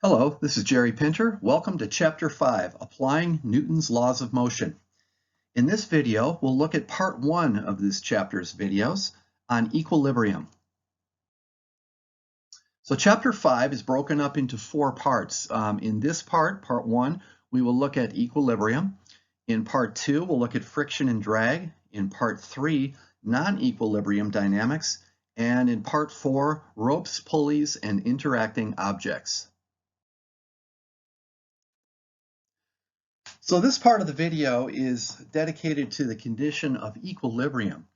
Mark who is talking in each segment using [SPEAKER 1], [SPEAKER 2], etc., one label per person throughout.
[SPEAKER 1] Hello, this is Jerry Pinter. Welcome to Chapter 5, Applying Newton's Laws of Motion. In this video, we'll look at Part 1 of this chapter's videos on equilibrium. So Chapter 5 is broken up into 4 parts. In this part, Part 1, we will look at equilibrium. In Part 2, we'll look at friction and drag. In Part 3, non-equilibrium dynamics. And in Part 4, ropes, pulleys, and interacting objects. So this part of the video is dedicated to the condition of equilibrium.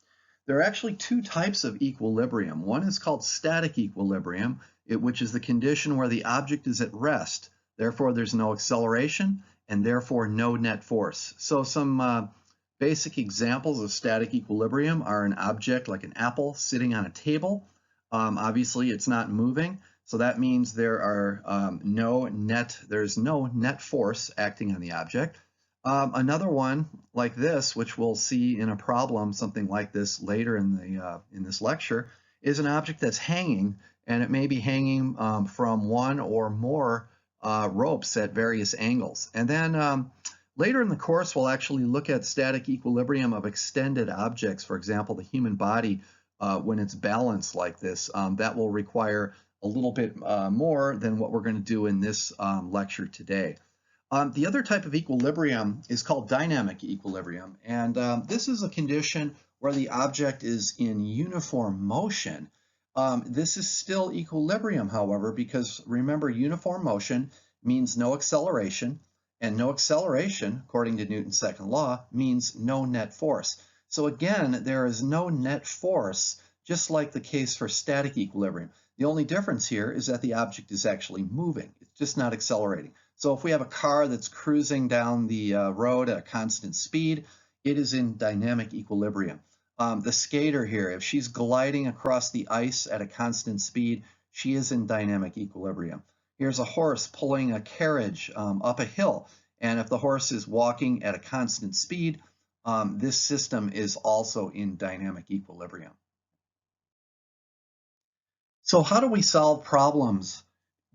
[SPEAKER 1] There are actually 2 types of equilibrium. One is called static equilibrium, which is the condition where the object is at rest. Therefore, there's no acceleration and therefore no net force. So some basic examples of static equilibrium are an object like an apple sitting on a table. Obviously, it's not moving. So that means there's no net force acting on the object. Another one like this, which we'll see in a problem, something like this later in this lecture, is an object that's hanging, and it may be hanging from one or more ropes at various angles. And then later in the course, we'll actually look at static equilibrium of extended objects. For example, the human body, when it's balanced like this, that will require a little bit more than what we're going to do in this lecture today. The other type of equilibrium is called dynamic equilibrium, and this is a condition where the object is in uniform motion. This is still equilibrium, however, because remember, uniform motion means no acceleration, and no acceleration, according to Newton's second law, means no net force. So again, there is no net force, just like the case for static equilibrium. The only difference here is that the object is actually moving. It's just not accelerating. So if we have a car that's cruising down the road at a constant speed, it is in dynamic equilibrium. The skater here, if she's gliding across the ice at a constant speed, she is in dynamic equilibrium. Here's a horse pulling a carriage up a hill, and if the horse is walking at a constant speed, this system is also in dynamic equilibrium. So how do we solve problems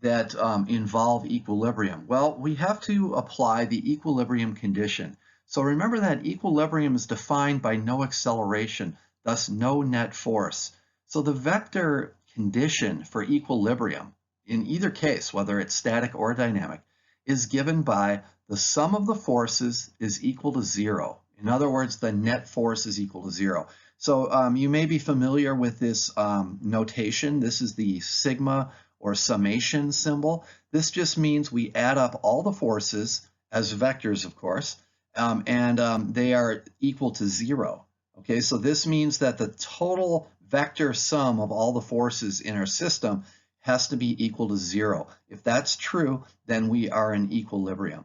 [SPEAKER 1] that involve equilibrium? Well, we have to apply the equilibrium condition. So remember that equilibrium is defined by no acceleration, thus no net force. So the vector condition for equilibrium, in either case, whether it's static or dynamic, is given by the sum of the forces is equal to 0. In other words, the net force is equal to 0. So you may be familiar with this notation. This is the sigma or summation symbol. This just means we add up all the forces as vectors, of course, and they are equal to 0. Okay, so this means that the total vector sum of all the forces in our system has to be equal to 0. If that's true, then we are in equilibrium.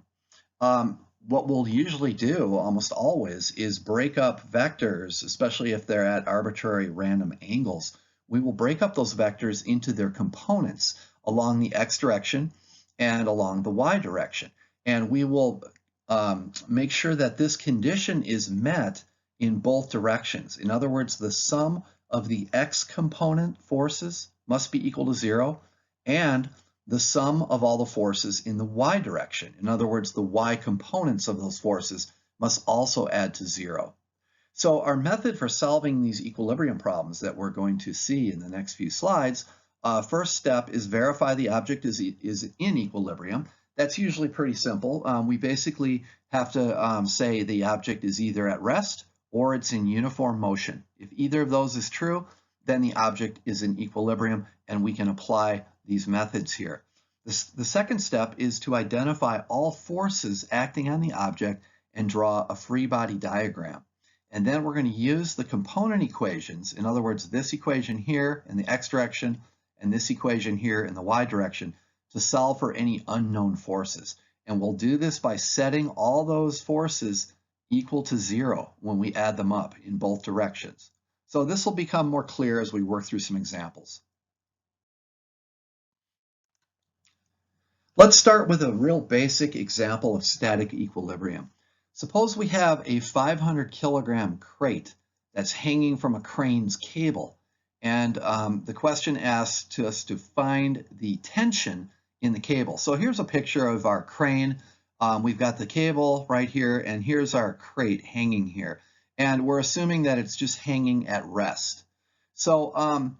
[SPEAKER 1] What we'll usually do, almost always, is break up vectors, especially if they're at arbitrary random angles. We will break up those vectors into their components along the x direction and along the y direction. And we will make sure that this condition is met in both directions. In other words, the sum of the x component forces must be equal to 0, and the sum of all the forces in the y direction. In other words, the y components of those forces must also add to 0. So our method for solving these equilibrium problems that we're going to see in the next few slides, first step is verify the object is in equilibrium. That's usually pretty simple. We basically have to say the object is either at rest or it's in uniform motion. If either of those is true, then the object is in equilibrium and we can apply these methods here. The second step is to identify all forces acting on the object and draw a free body diagram. And then we're going to use the component equations, in other words, this equation here in the x direction and this equation here in the y direction, to solve for any unknown forces. And we'll do this by setting all those forces equal to 0 when we add them up in both directions. So this will become more clear as we work through some examples. Let's start with a real basic example of static equilibrium. Suppose we have a 500 kilogram crate that's hanging from a crane's cable, and the question asks us to find the tension in the cable. So here's a picture of our crane. We've got the cable right here, and here's our crate hanging here. And we're assuming that it's just hanging at rest. So,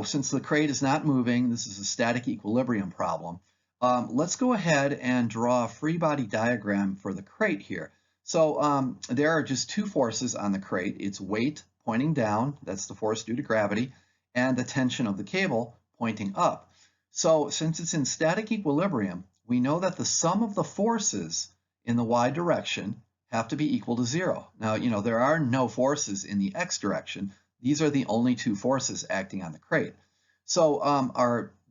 [SPEAKER 1] since the crate is not moving, this is a static equilibrium problem. Let's go ahead and draw a free body diagram for the crate here. So there are just two forces on the crate. It's weight pointing down, that's the force due to gravity, and the tension of the cable pointing up. So since it's in static equilibrium, we know that the sum of the forces in the y direction have to be equal to 0. Now, there are no forces in the x direction. These are the only two forces acting on the crate. So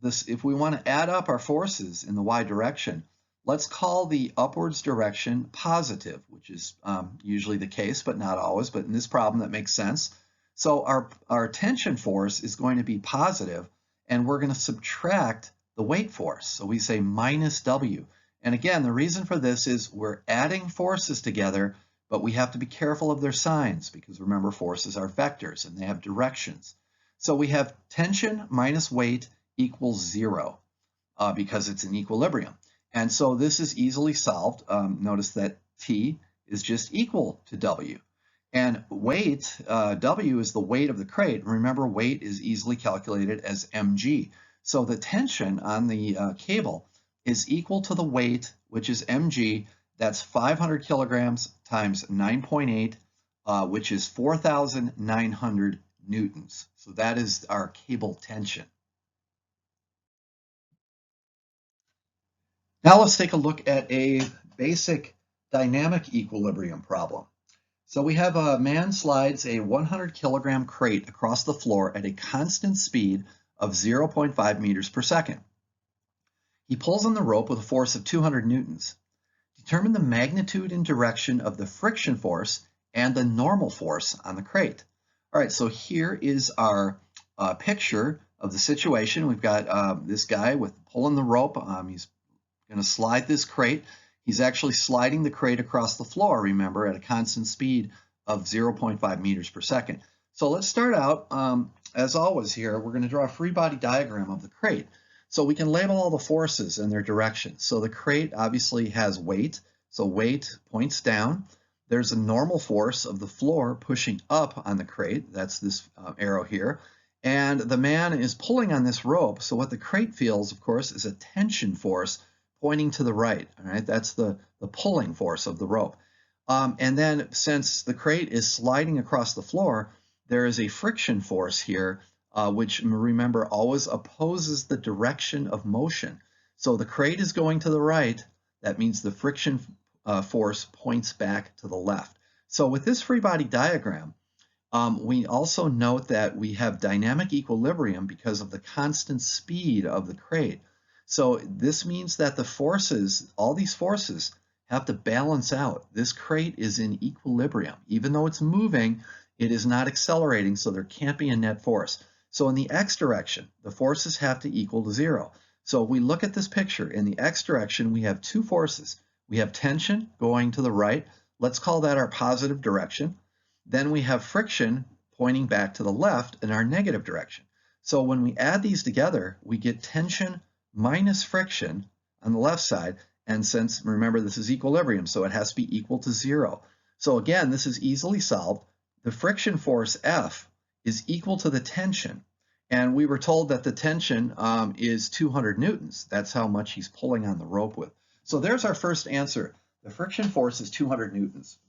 [SPEAKER 1] if we want to add up our forces in the y direction, let's call the upwards direction positive, which is usually the case, but not always. But in this problem, that makes sense. So our tension force is going to be positive, and we're going to subtract the weight force. So we say minus W. And again, the reason for this is we're adding forces together, but we have to be careful of their signs because remember, forces are vectors and they have directions. So we have tension minus weight equals 0 because it's in equilibrium. And so this is easily solved. Notice that T is just equal to W. And weight, W is the weight of the crate. Remember, weight is easily calculated as mg. So the tension on the cable is equal to the weight, which is mg. That's 500 kilograms times 9.8, which is 4,900 newtons. So that is our cable tension. Now let's take a look at a basic dynamic equilibrium problem. So we have a man slides a 100 kilogram crate across the floor at a constant speed of 0.5 meters per second. He pulls on the rope with a force of 200 newtons. Determine the magnitude and direction of the friction force and the normal force on the crate. All right, so here is our picture of the situation. We've got this guy pulling the rope. He's going to slide this crate. He's actually sliding the crate across the floor, remember, at a constant speed of 0.5 meters per second. So let's start out, as always here, we're going to draw a free body diagram of the crate. So we can label all the forces and their directions. So the crate obviously has weight. So weight points down. There's a normal force of the floor pushing up on the crate. That's this arrow here. And the man is pulling on this rope. So what the crate feels, of course, is a tension force pointing to the right. All right, that's the pulling force of the rope. And then since the crate is sliding across the floor, there is a friction force here, which remember always opposes the direction of motion. So the crate is going to the right. That means the friction force points back to the left. So with this free body diagram, we also note that we have dynamic equilibrium because of the constant speed of the crate. So this means that the forces, all these forces, have to balance out. This crate is in equilibrium. Even though it's moving, it is not accelerating, so there can't be a net force. So in the x direction, the forces have to equal to 0. So if we look at this picture, in the x direction, we have two forces. We have tension going to the right. Let's call that our positive direction. Then we have friction pointing back to the left in our negative direction. So when we add these together, we get tension minus friction on the left side. And since, remember, this is equilibrium, so it has to be equal to 0. So again, this is easily solved. The friction force F is equal to the tension. And we were told that the tension is 200 newtons. That's how much he's pulling on the rope with. So there's our first answer. The friction force is 200 newtons.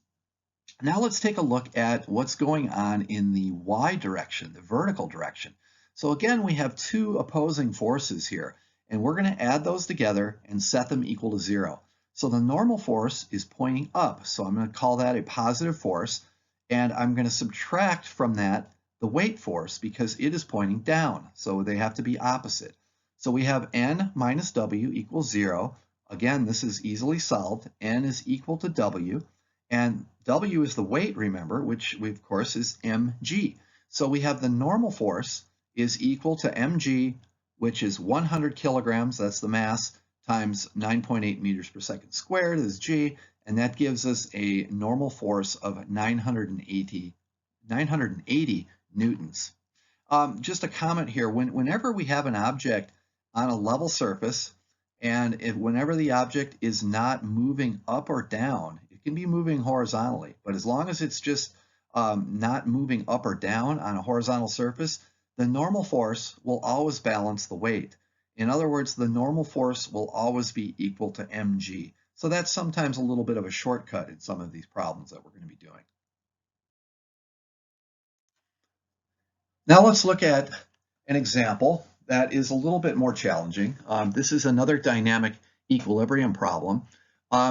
[SPEAKER 1] Now let's take a look at what's going on in the y direction, the vertical direction. So again, we have two opposing forces here, and we're going to add those together and set them equal to 0. So the normal force is pointing up, so I'm going to call that a positive force, and I'm going to subtract from that the weight force because it is pointing down, so they have to be opposite. So we have N minus W equals 0. Again, this is easily solved. N is equal to W, and W is the weight, remember, which of course is mg. So we have the normal force is equal to mg, which is 100 kilograms, that's the mass, times 9.8 meters per second squared is g, and that gives us a normal force of 980 newtons. Just a comment here, whenever we have an object on a level surface And whenever the object is not moving up or down, it can be moving horizontally, but as long as it's just not moving up or down on a horizontal surface, the normal force will always balance the weight. In other words, the normal force will always be equal to mg. So that's sometimes a little bit of a shortcut in some of these problems that we're going to be doing. Now let's look at an example that is a little bit more challenging. This is another dynamic equilibrium problem.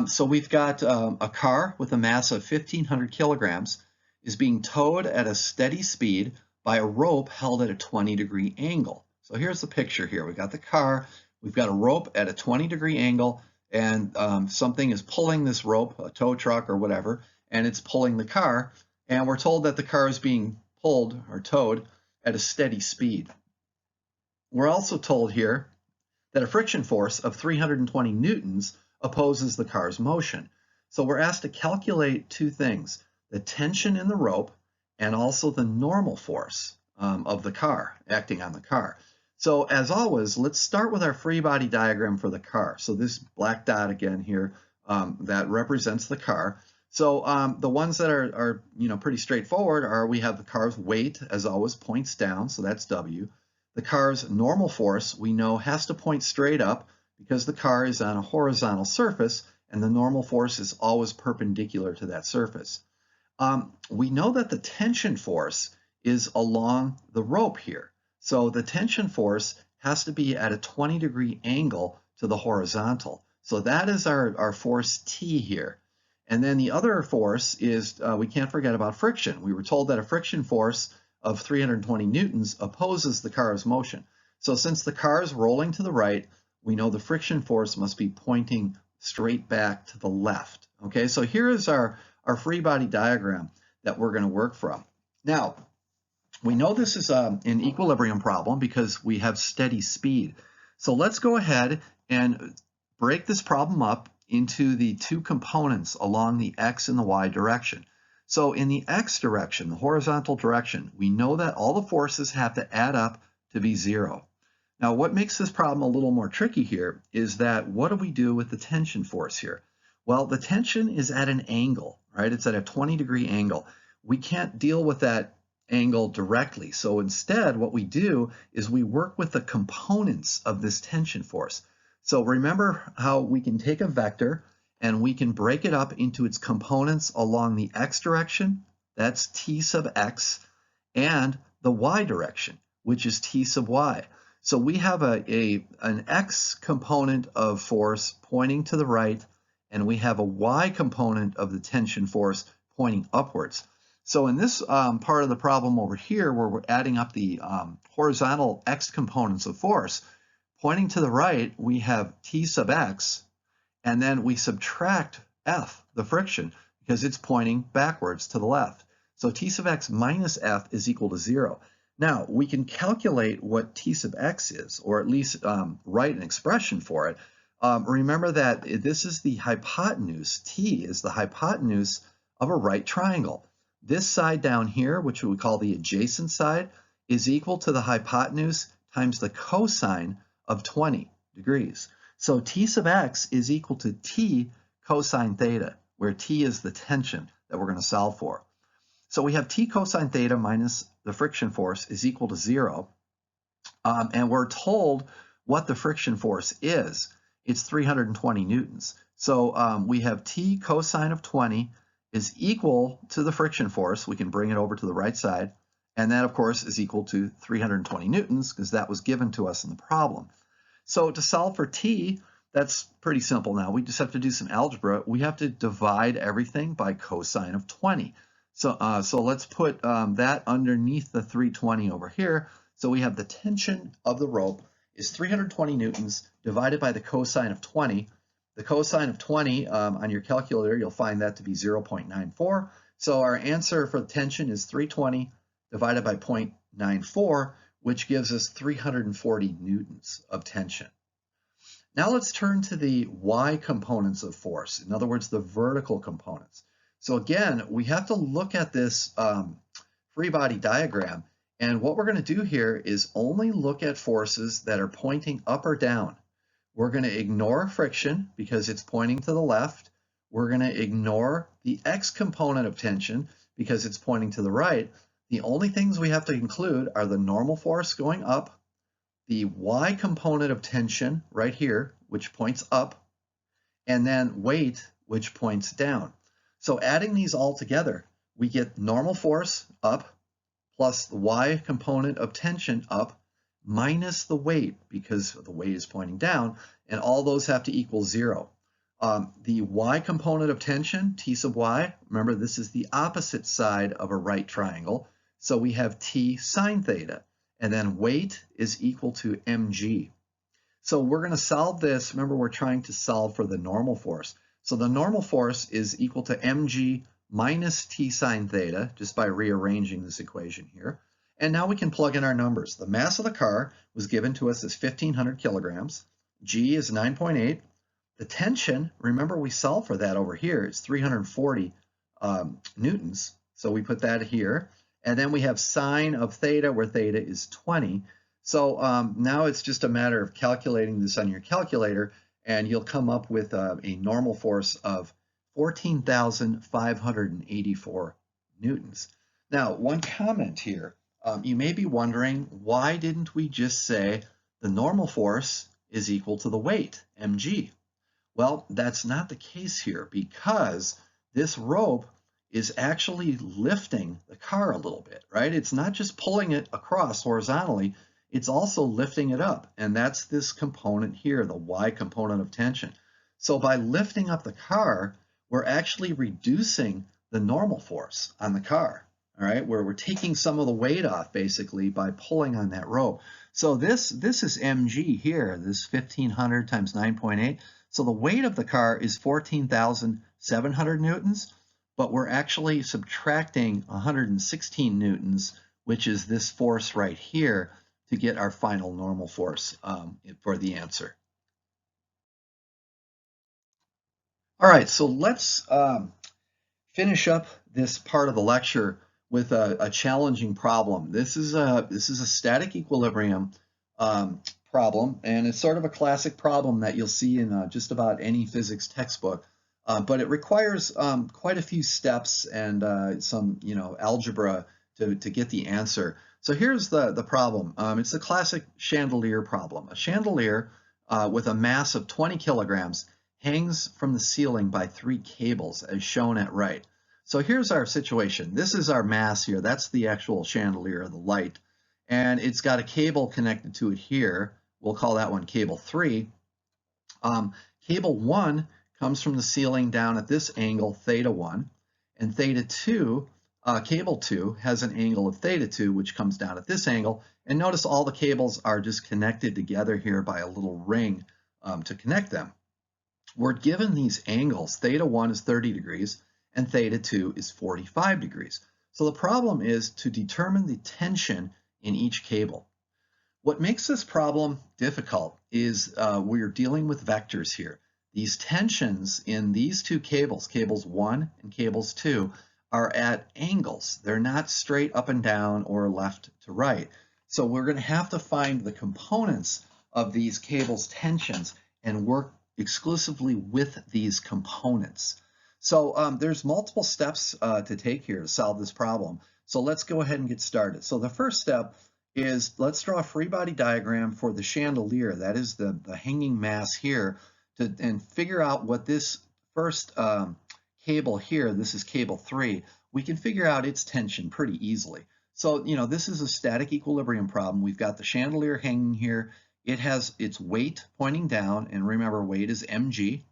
[SPEAKER 1] So we've got a car with a mass of 1,500 kilograms is being towed at a steady speed by a rope held at a 20-degree angle. So here's the picture here. We've got the car, we've got a rope at a 20-degree angle, and something is pulling this rope, a tow truck or whatever, and it's pulling the car, and we're told that the car is being pulled or towed at a steady speed. We're also told here that a friction force of 320 newtons opposes the car's motion. So we're asked to calculate two things, the tension in the rope and also the normal force of the car, acting on the car. So as always, let's start with our free body diagram for the car. So this black dot again here, that represents the car. So the ones that are pretty straightforward are we have the car's weight, as always, points down, so that's W. The car's normal force, we know, has to point straight up because the car is on a horizontal surface and the normal force is always perpendicular to that surface. We know that the tension force is along the rope here. So the tension force has to be at a 20-degree angle to the horizontal. So that is our force T here. And then the other force is, we can't forget about friction. We were told that a friction force of 320 newtons opposes the car's motion. So since the car is rolling to the right, we know the friction force must be pointing straight back to the left. Okay, so here is our free body diagram that we're going to work from. Now, we know this is an equilibrium problem because we have steady speed. So let's go ahead and break this problem up into the two components along the x and the y direction. So in the x direction, the horizontal direction, we know that all the forces have to add up to be 0. Now what makes this problem a little more tricky here is that what do we do with the tension force here? Well, the tension is at an angle, right? It's at a 20-degree angle. We can't deal with that angle directly. So instead, what we do is we work with the components of this tension force. So remember how we can take a vector and we can break it up into its components along the x direction, that's t sub x, and the y direction, which is t sub y. So we have an x component of force pointing to the right, and we have a y component of the tension force pointing upwards. So in this part of the problem over here, where we're adding up the horizontal x components of force, pointing to the right, we have t sub x, and then we subtract F, the friction, because it's pointing backwards to the left. So T sub x minus F is equal to 0. Now, we can calculate what T sub x is, or at least write an expression for it. Remember that this is the hypotenuse. T is the hypotenuse of a right triangle. This side down here, which we call the adjacent side, is equal to the hypotenuse times the cosine of 20 degrees. So T sub x is equal to T cosine theta, where T is the tension that we're going to solve for. So we have T cosine theta minus the friction force is equal to 0. And we're told what the friction force is. It's 320 newtons. So we have T cosine of 20 is equal to the friction force. We can bring it over to the right side. And that, of course, is equal to 320 newtons because that was given to us in the problem. So to solve for T, that's pretty simple now. We just have to do some algebra. We have to divide everything by cosine of 20. So let's put that underneath the 320 over here. So we have the tension of the rope is 320 newtons divided by the cosine of 20. The cosine of 20 on your calculator, you'll find that to be 0.94. So our answer for the tension is 320 divided by 0.94, which gives us 340 newtons of tension. Now let's turn to the y components of force, in other words, the vertical components. So again, we have to look at this free body diagram, and what we're going to do here is only look at forces that are pointing up or down. We're going to ignore friction because it's pointing to the left. We're going to ignore the x component of tension because it's pointing to the right. The only things we have to include are the normal force going up, the y component of tension right here, which points up, and then weight, which points down. So adding these all together, we get normal force up plus the y component of tension up minus the weight because the weight is pointing down, and all those have to equal 0. The y component of tension, t sub y, remember this is the opposite side of a right triangle, so we have t sine theta, and then weight is equal to mg. So we're going to solve this. Remember, we're trying to solve for the normal force. So the normal force is equal to mg minus t sine theta, just by rearranging this equation here. And now we can plug in our numbers. The mass of the car was given to us as 1,500 kilograms. G is 9.8. The tension, remember we solved for that over here, it's 340 newtons. So we put that here. And then we have sine of theta, where theta is 20. So now it's just a matter of calculating this on your calculator, and you'll come up with a normal force of 14,584 newtons. Now, one comment here. You may be wondering, why didn't we just say the normal force is equal to the weight, mg? Well, that's not the case here, because this rope is actually lifting the car a little bit, right? It's not just pulling it across horizontally, it's also lifting it up, and that's this component here, the y component of tension. So by lifting up the car, we're actually reducing the normal force on the car, all right, where we're taking some of the weight off basically by pulling on that rope. So this is mg here, this 1,500 times 9.8. So the weight of the car is 14,700 newtons, but we're actually subtracting 116 newtons, which is this force right here, to get our final normal force for the answer. All right, so let's finish up this part of the lecture with a challenging problem. This is a static equilibrium problem, and it's sort of a classic problem that you'll see in just about any physics textbook. But it requires quite a few steps and some algebra to get the answer. So here's the problem. It's the classic chandelier problem. A chandelier with a mass of 20 kilograms hangs from the ceiling by 3 cables, as shown at right. So here's our situation. This is our mass here. That's the actual chandelier, the light. And it's got a cable connected to it here. We'll call that one cable 3. Cable 1 comes from the ceiling down at this angle, theta 1. And theta 2, cable 2, has an angle of theta 2, which comes down at this angle. And notice all the cables are just connected together here by a little ring to connect them. We're given these angles. Theta 1 is 30 degrees, and theta 2 is 45 degrees. So the problem is to determine the tension in each cable. What makes this problem difficult is we're dealing with vectors here. These tensions in these 2 cables, cables 1 and cables 2, are at angles. They're not straight up and down or left to right. So we're going to have to find the components of these cables' tensions and work exclusively with these components. So there's multiple steps to take here to solve this problem. So let's go ahead and get started. So the first step is let's draw a free body diagram for the chandelier. That is the hanging mass here, and figure out what this first cable here, this is cable 3, we can figure out its tension pretty easily. So, this is a static equilibrium problem. We've got the chandelier hanging here. It has its weight pointing down, and remember, weight is mg,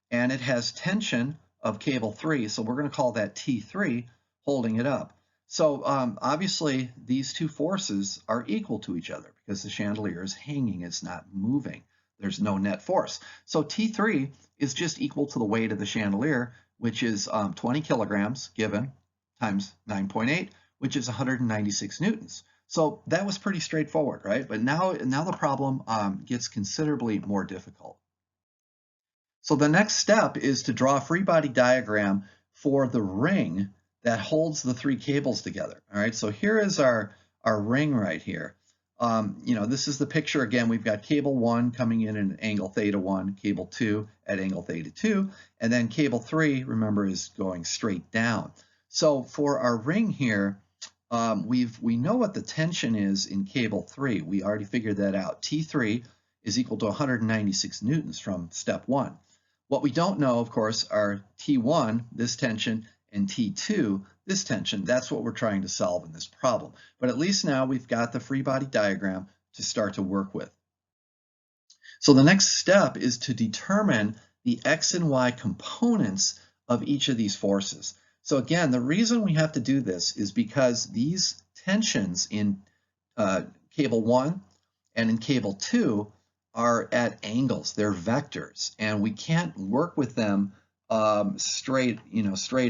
[SPEAKER 1] and it has tension of cable 3, so we're going to call that T3, holding it up. So obviously, these 2 forces are equal to each other because the chandelier is hanging, it's not moving. There's no net force. So T3 is just equal to the weight of the chandelier, which is 20 kilograms given times 9.8, which is 196 newtons. So that was pretty straightforward, right? But now the problem gets considerably more difficult. So the next step is to draw a free body diagram for the ring that holds the 3 cables together. All right, so here is our ring right here. This is the picture again. We've got cable 1 coming in at an angle theta 1, cable 2 at angle theta 2, and then cable 3, remember, is going straight down. So for our ring here, we know what the tension is in cable 3. We already figured that out. T3 is equal to 196 newtons from step 1. What we don't know, of course, are T1, this tension, and T2, this tension. That's what we're trying to solve in this problem. But at least now we've got the free body diagram to start to work with. So the next step is to determine the X and Y components of each of these forces. So again, the reason we have to do this is because these tensions in cable 1 and in cable 2 are at angles. They're vectors, and we can't work with them straight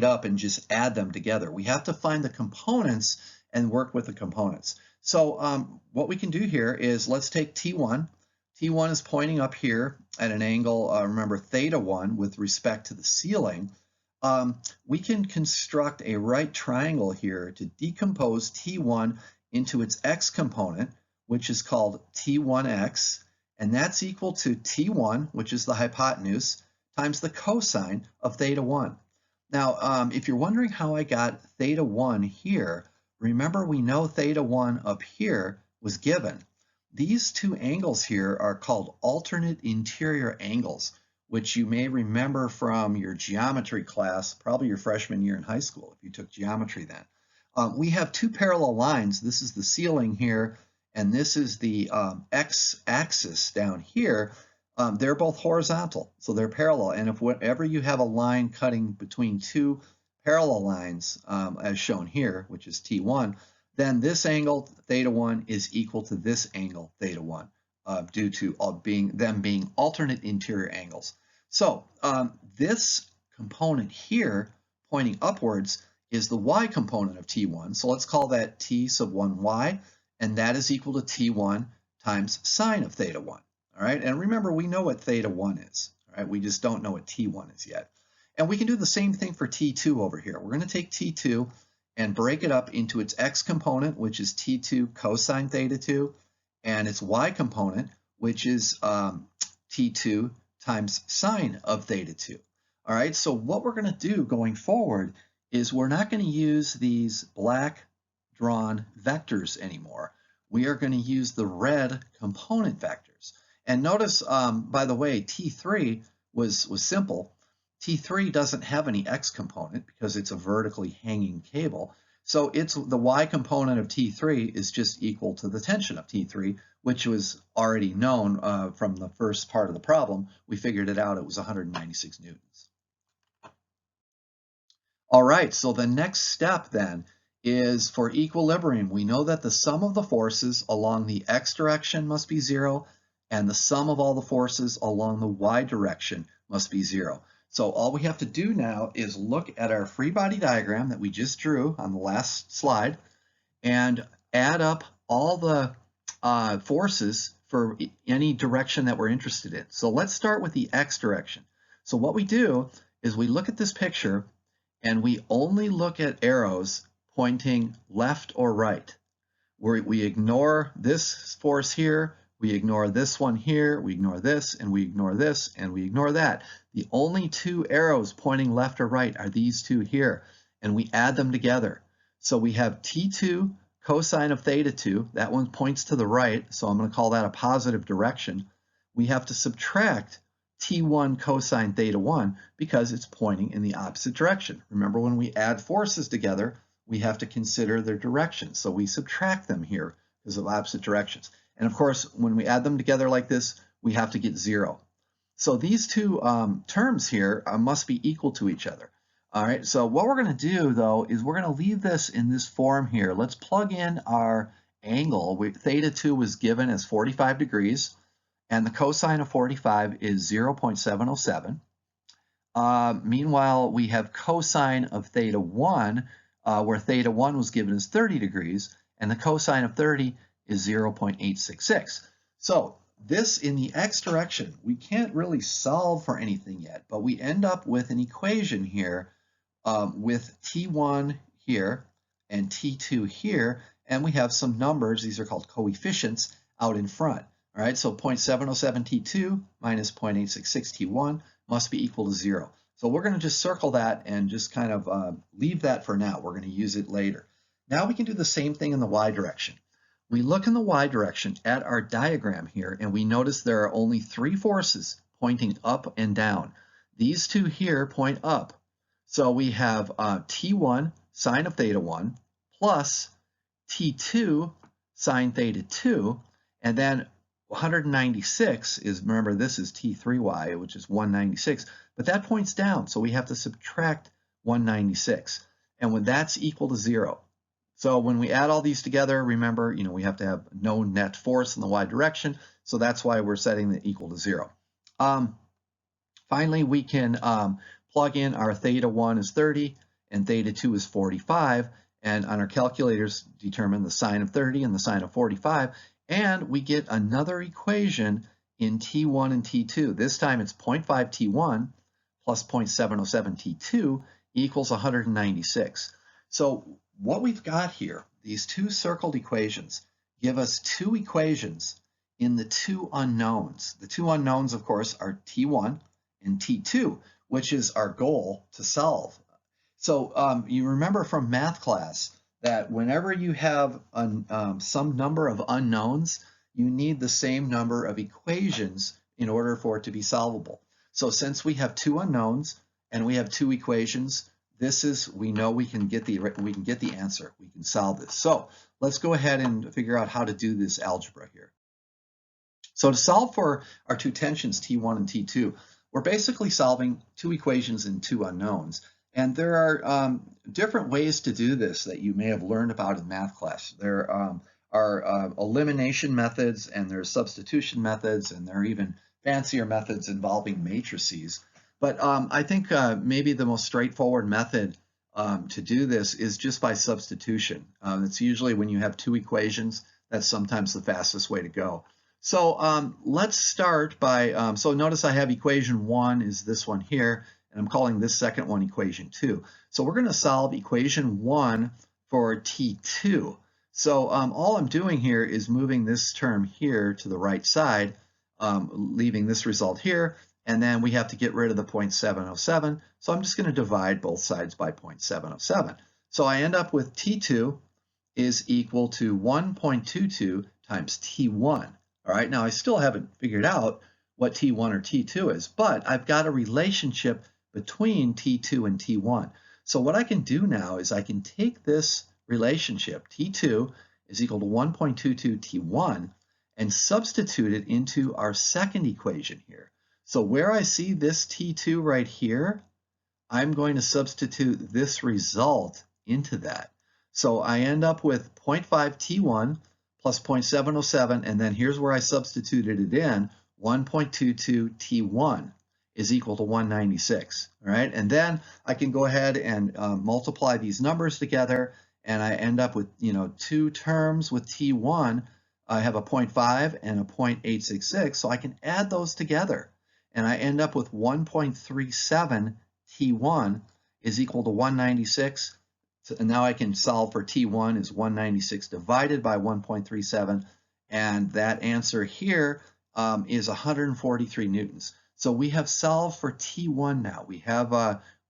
[SPEAKER 1] up and just add them together. We have to find the components and work with the components. So what we can do here is let's take T1. T1 is pointing up here at an angle, remember, theta 1 with respect to the ceiling. We can construct a right triangle here to decompose T1 into its x component, which is called T1x, and that's equal to T1, which is the hypotenuse, times the cosine of theta 1. Now, if you're wondering how I got theta 1 here, remember we know theta 1 up here was given. These two angles here are called alternate interior angles, which you may remember from your geometry class, probably your freshman year in high school if you took geometry then. We have two parallel lines. This is the ceiling here, and this is the x-axis down here. They're both horizontal, so they're parallel. And if whenever you have a line cutting between two parallel lines, as shown here, which is T1, then this angle, theta 1, is equal to this angle, theta 1, due to them being alternate interior angles. So this component here, pointing upwards, is the y component of T1. So let's call that T sub 1y, and that is equal to T1 times sine of theta 1. All right, and remember, we know what theta 1 is. All right, we just don't know what T1 is yet. And we can do the same thing for T2 over here. We're going to take T2 and break it up into its x component, which is T2 cosine theta 2, and its y component, which is T2 times sine of theta 2. All right, so what we're going to do going forward is we're not going to use these black drawn vectors anymore. We are going to use the red component vectors. And notice, by the way, T3 was simple. T3 doesn't have any x component because it's a vertically hanging cable. So the y component of T3 is just equal to the tension of T3, which was already known from the first part of the problem. We figured it out. It was 196 newtons. All right, so the next step then is for equilibrium. We know that the sum of the forces along the x direction must be 0, and the sum of all the forces along the y direction must be 0. So all we have to do now is look at our free body diagram that we just drew on the last slide and add up all the forces for any direction that we're interested in. So let's start with the x direction. So what we do is we look at this picture and we only look at arrows pointing left or right. We ignore this force here, we ignore this one here, we ignore this, and we ignore this, and we ignore that. The only two arrows pointing left or right are these two here, and we add them together. So we have T2 cosine of theta 2, that one points to the right, so I'm going to call that a positive direction. We have to subtract T1 cosine theta 1 because it's pointing in the opposite direction. Remember, when we add forces together, we have to consider their directions. So we subtract them here because of opposite directions. And of course, when we add them together like this, we have to get 0. So these two terms here must be equal to each other. All right, so what we're going to do, though, is we're going to leave this in this form here. Let's plug in our angle. Theta 2 was given as 45 degrees, and the cosine of 45 is 0.707. Meanwhile, we have cosine of theta 1, where theta 1 was given as 30 degrees, and the cosine of 30 is 0.866. So this in the x direction, we can't really solve for anything yet, but we end up with an equation here with T1 here and T2 here, and we have some numbers, these are called coefficients, out in front. All right, so 0.707 T2 minus 0.866 T1 must be equal to 0. So we're going to just circle that and just kind of leave that for now. We're going to use it later. Now we can do the same thing in the y direction. We look in the y direction at our diagram here, and we notice there are only 3 forces pointing up and down. These two here point up. So we have T1 sine of theta 1 plus T2 sine theta 2, and then 196 is, remember, this is T3y, which is 196, but that points down, so we have to subtract 196, and when that's equal to 0. So when we add all these together, remember, we have to have no net force in the y direction, so that's why we're setting it equal to 0. Finally, we can plug in our theta 1 is 30 and theta 2 is 45, and on our calculators determine the sine of 30 and the sine of 45, and we get another equation in T1 and T2. This time it's 0.5 T1 plus 0.707 T2 equals 196. So what we've got here, these two circled equations, give us two equations in the two unknowns. The two unknowns, of course, are T1 and T2, which is our goal to solve. So you remember from math class that whenever you have some number of unknowns, you need the same number of equations in order for it to be solvable. So since we have two unknowns and we have two equations, we know we can get the answer. We can solve this. So let's go ahead and figure out how to do this algebra here. So to solve for our two tensions, T1 and T2, we're basically solving two equations and two unknowns. And there are different ways to do this that you may have learned about in math class. There are elimination methods, and there are substitution methods, and there are even fancier methods involving matrices. But I think maybe the most straightforward method to do this is just by substitution. It's usually when you have two equations, that's sometimes the fastest way to go. So let's start by, so notice I have equation 1 is this one here, and I'm calling this second one equation 2. So we're going to solve equation 1 for T2. So all I'm doing here is moving this term here to the right side, leaving this result here, and then we have to get rid of the 0.707. So I'm just going to divide both sides by 0.707. So I end up with T2 is equal to 1.22 times T1. All right, now I still haven't figured out what T1 or T2 is, but I've got a relationship between T2 and T1. So what I can do now is I can take this relationship, T2 is equal to 1.22 T1, and substitute it into our second equation here. So where I see this T2 right here, I'm going to substitute this result into that. So I end up with 0.5 T1 plus 0.707, and then here's where I substituted it in, 1.22 T1 is equal to 196, all right? And then I can go ahead and multiply these numbers together, and I end up with, two terms with T1. I have a 0.5 and a 0.866, so I can add those together, and I end up with 1.37 T1 is equal to 196. So now I can solve for T1 is 196 divided by 1.37, and that answer here is 143 newtons. So we have solved for T1 now. We have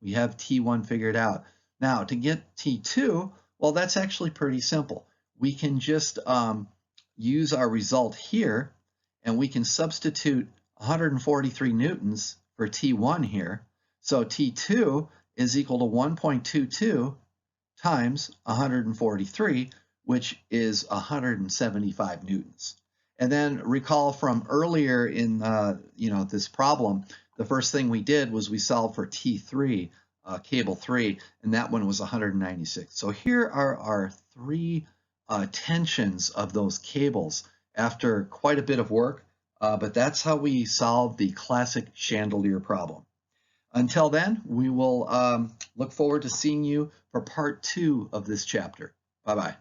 [SPEAKER 1] T1 figured out. Now to get T2, well, that's actually pretty simple. We can just use our result here, and we can substitute 143 newtons for T1 here. So T2 is equal to 1.22 times 143, which is 175 newtons. And then recall from earlier in this problem, the first thing we did was we solved for T3, cable 3, and that one was 196. So here are our three tensions of those cables after quite a bit of work, but that's how we solve the classic chandelier problem. Until then, we will look forward to seeing you for part 2 of this chapter. Bye-bye.